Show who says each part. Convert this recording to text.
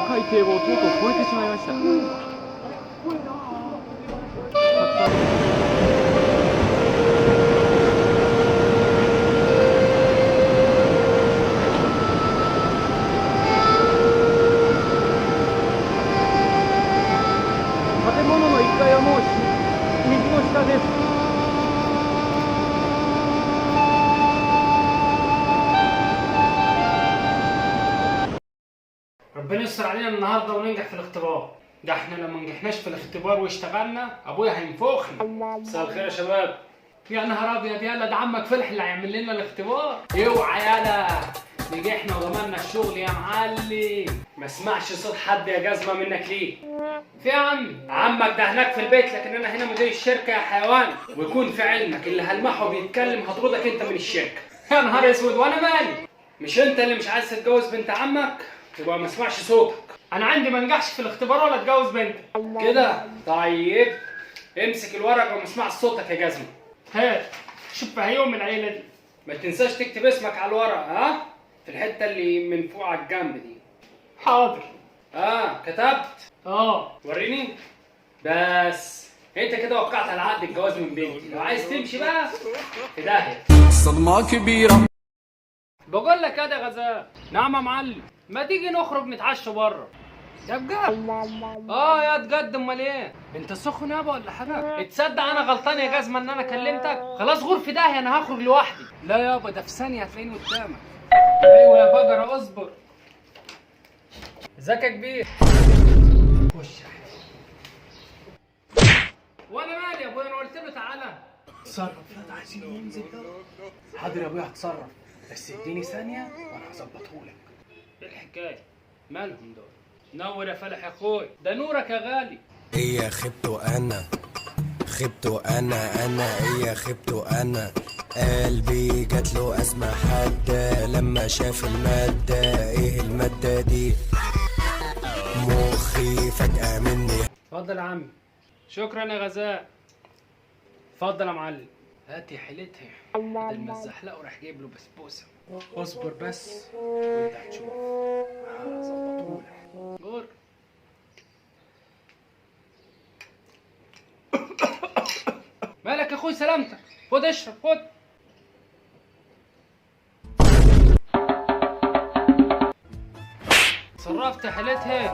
Speaker 1: 海堤防をとうとう越えてしまいました。建物の1階はもう水の下です。
Speaker 2: ربنا يستر علينا النهارده وننجح في الاختبار. ده احنا لو ما نجحناش في الاختبار واشتغلنا ابويا هينفخنا. مساء الخير يا شباب. يا نهار ابيض يالا، ده عمك فلح اللي هيعمل لنا الاختبار. اوعى يالا، نجحنا وضمننا الشغل يا معلم. ما اسمعش صوت حد يا جزمه منك ليه؟ في عمك ده هناك في البيت، لكن انا هنا مدير الشركه يا حيوان. ويكون في علمك اللي هلمحه بيتكلم هطردك انت من الشركه. يا نهار اسود، وانا مالي؟ مش انت اللي مش عايز تتجوز بنت عمك؟ يبقى ما اسمعش صوتك. انا عندي ما انجحش في الاختبار ولا اتجوز بنت كده. طيب امسك الورقه وما اسمعش صوتك يا جزمه. هات شوف هيوم من العيله دي. ما تنساش تكتب اسمك على الورقه، ها؟ في الحته اللي من فوق على الجنب دي. حاضر. كتبت؟ وريني. بس انت كده وقعت على عقد الجواز من بنتي. لو عايز تمشي بقى في داهيه.
Speaker 1: صدمة كبيرة.
Speaker 2: بقول لك يا غزال. نعم يا معلم. ما تيجي نخرج نتعشى بره؟ يا بجد؟ يا تجد. امال ايه؟ انت سخن يابا ولا حاجه؟ تصدق انا غلطان يا جزمه ان انا كلمتك. خلاص غور في داهيه، انا هخرج لوحدي. لا يابا، ده في ثانيه هتلاقيني قدامك. ايوه يا بقره اصبر. ازيك يا كبير؟ خش يا حبيبي. وانا مالي يا ابويا؟ انا قلت له تعالى. اتصرف، لا عايزين ننزل. حاضر يا ابويا هتصرف، بس اديني ثانيه وانا هظبطهولك. ايه الحكايه؟ مالهم دول؟ نور يا فلح يا اخوي، ده نورك يا غالي.
Speaker 3: ايه خبت انا ايه خبت انا. قلبي جات له ازمه حاده لما شاف الماده. ايه الماده دي؟ مخي فجاه مني.
Speaker 2: اتفضل يا عمي. شكرا يا غزال. اتفضل يا معلم. هات يا حيلتها. ده المزحلق وراح جايب له بسبوسه. اصبر بس وانت هتشوف. هظبطهولك. غور. مالك يا اخوي؟ سلامتك. خد اشرب، خد. صرفت حيلتها.